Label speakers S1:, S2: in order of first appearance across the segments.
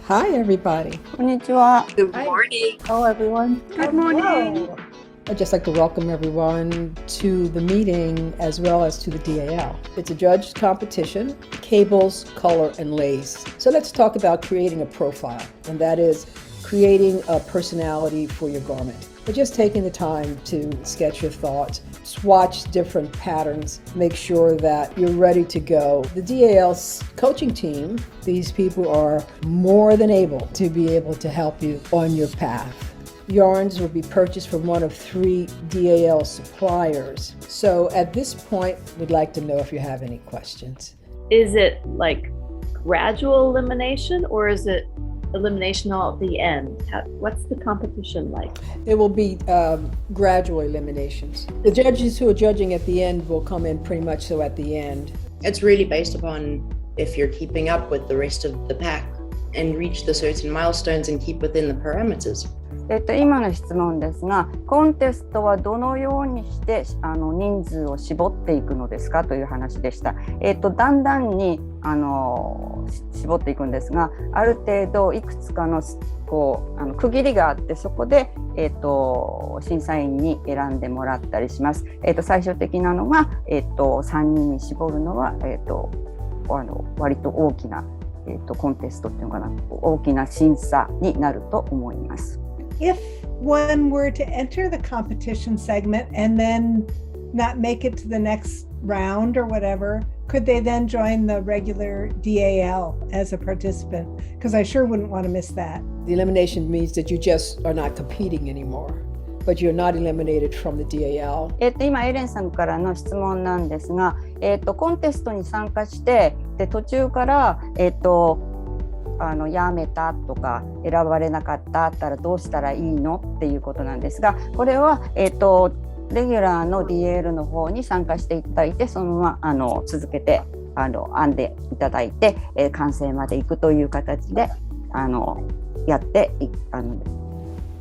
S1: Hi, everybody.
S2: こんにちは。
S3: Good morning.
S2: Hello, everyone.
S3: Good morning.
S1: I'd just like to welcome everyone to the meeting as well as to the DAL. It's a judged competition, cables, color, and lace. So let's talk about creating a profile, and that is creating a personality for your garment. But just taking the time to sketch your thoughts, swatch different patterns, make sure that you're ready to go. The DAL's coaching team, these people are more than able to help you on your path. Yarns will be purchased from one of 3 DAL suppliers. So at this point, we'd like to know if you have any questions.
S3: Is it like gradual elimination or is it elimination all at the end? What's the competition like?
S1: It will be gradual eliminations. The judges who are judging at the end will come in pretty much so at the end.
S4: It's really based upon if you're keeping up with the rest of the pack and reach the certain milestones and keep within the parameters.
S2: 今の質問ですが、コンテストはどのようにして人数を絞っていくのですかという話でした。だんだんに絞っていくんですが、ある程度いくつかの区切りがあって、そこで、審査員に選んでもらったりします。最終的なのが、3人に絞るのは、割と大きな、コンテストっていうのかな、大きな審査になると思います。
S5: If one were to enter the competition segment and then not make it to the next round or whatever, could they then join the regular DAL as a participant? Because I sure wouldn't want to miss that.
S1: The elimination means that you just are not competing anymore, but you're not eliminated from the DAL.
S2: 今エレンさんからの質問なんですが、コンテストに参加してで途中からやめたとか選ばれなかったったらどうしたらいいのっていうことなんですが、これは、レギュラーの DL の方に参加していただいて、そのまま続けて編んでいただいて、完成までいくという形でやって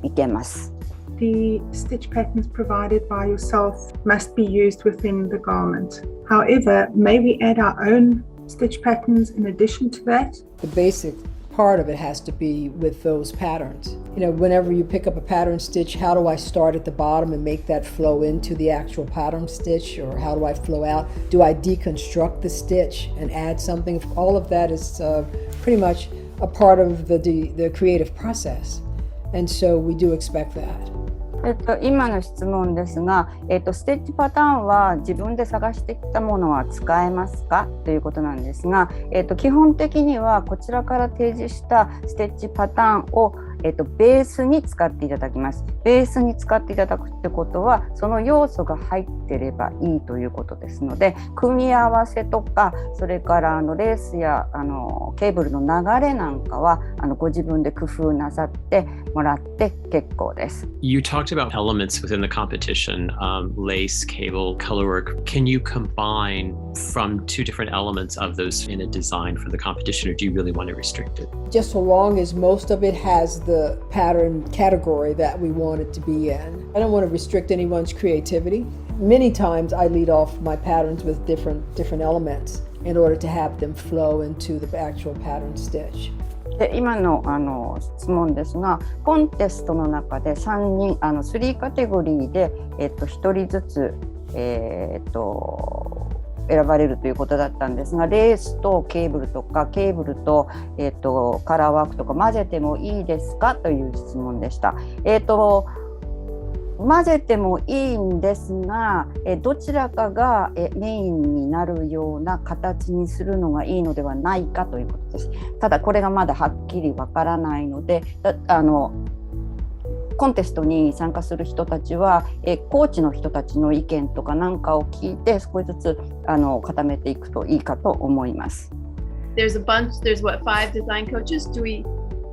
S2: いけます。
S6: The stitch patterns provided by yourself must be used within the garment. However, may we add our own stitch patterns in addition to that?
S1: The basic part of it has to be with those patterns. You know, whenever you pick up a pattern stitch, how do I start at the bottom and make that flow into the actual pattern stitch, or how do I flow out? Do I deconstruct the stitch and add something? All of that is pretty much a part of the creative process, and so we do expect that.
S2: 今の質問ですが、ステッチパターンは自分で探してきたものは使えますかということなんですが、基本的にはこちらから提示したステッチパターンをベースに使っていただきます。ベースに使っていただくってことは、その要素が入ってればいいということですので、組み合わせとか、それからレースやケーブルの流れなんかはご自分で工夫なさってもらって結構です。
S7: You talked about elements within the competition, lace, cable, colorwork. Can you combine from 2 different elements of those in a design for the competition, or do you really want to restrict it?
S1: Just so long as most of it has the pattern category that we want it to be in. I don't want to restrict anyone's creativity. Many times I lead off my patterns with different elements in order to have them flow into the actual pattern stitch.
S2: で今の質問ですが、コンテストの中で3人3カテゴリーで、1人ずつ、選ばれるということだったんですが、レースとケーブルとかケーブルと、カラーワークとか混ぜてもいいですかという質問でした。混ぜてもいいんですが、どちらかがメインになるような形にするのがいいのではないかということです。ただこれがまだはっきりわからないので、コンテストに参加する人たちは、コーチの人たちの意見とかなんかを聞いて少しずつ固めていくといいかと思います。
S3: There's what, 5 design coaches? Do we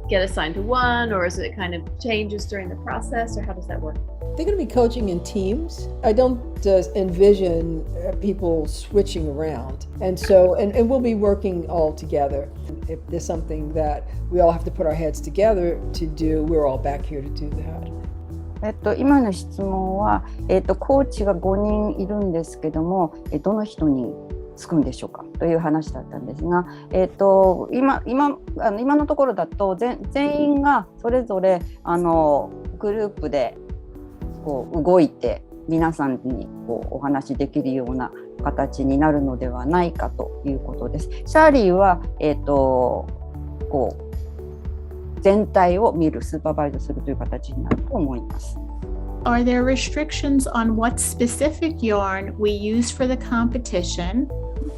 S3: get assigned to one, or is it kind of changes during the process, or how does that work?
S1: They're going to be coaching in teams. I don't envision people switching around. And so, and we'll be working all together. If there's something that we all have to put our heads together to do, we're all back here to do that.
S2: 今の質問は、コーチが5人いるんですけども、どの人につくんでしょうかという話だったんですが、今のところだと全員がそれぞれグループでこう動いて皆さんにこうお話しできるような形になるのではないかということです。シャーリーは、こう全体を見るスーパーバイズするという形になると思います。
S8: Are there restrictions on what specific yarn we use for the competition,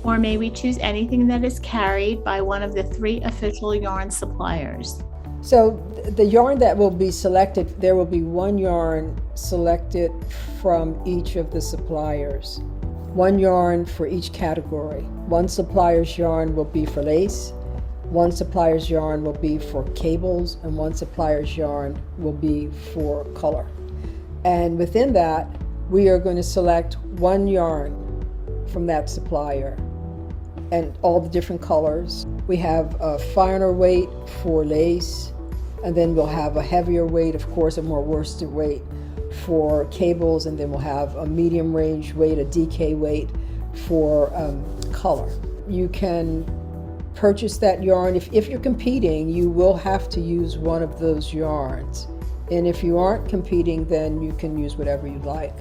S8: or may we choose anything that is carried by one of the 3 official yarn suppliers?
S1: So the yarn that will be selected, there will be one yarn selected from each of the suppliers. One yarn for each category. One supplier's yarn will be for lace, one supplier's yarn will be for cables, and one supplier's yarn will be for color. And within that, we are going to select one yarn from that supplier and all the different colors. We have a finer weight for lace, and then we'll have a heavier weight, of course, a more worsted weight for cables, and then we'll have a medium range weight, a DK weight for color. You can purchase that yarn. If you're competing, you will have to use one of those yarns. And if you aren't competing, then you can use whatever you like.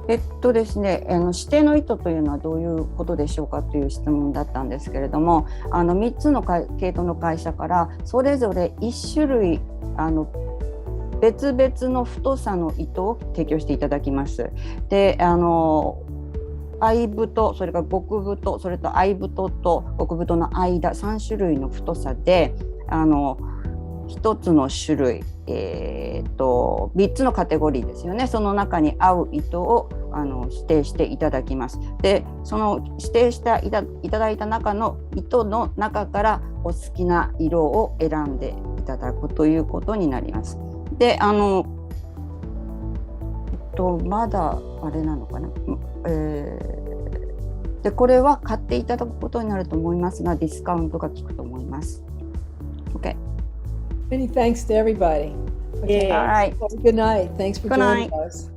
S2: ですね、指定の糸というのはどういうことでしょうかという質問だったんですけれども、3つの系統の会社からそれぞれ1種類別々の太さの糸を提供していただきます。で、合太、それから極太、それと合太と極太の間3種類の太さで1つの種類、3つのカテゴリーですよね。その中に合う糸を指定していただきます。で、その指定していただいた中の糸の中からお好きな色を選んでいただくということになります。で、まだあれなのかな、でこれは買っていただくことになると思いますが、ディスカウントが効くと思います。Okay.
S1: Many thanks to everybody.
S4: Okay.
S2: All right.
S1: Good night. Thanks for
S2: Good
S1: joining
S2: night.
S1: us.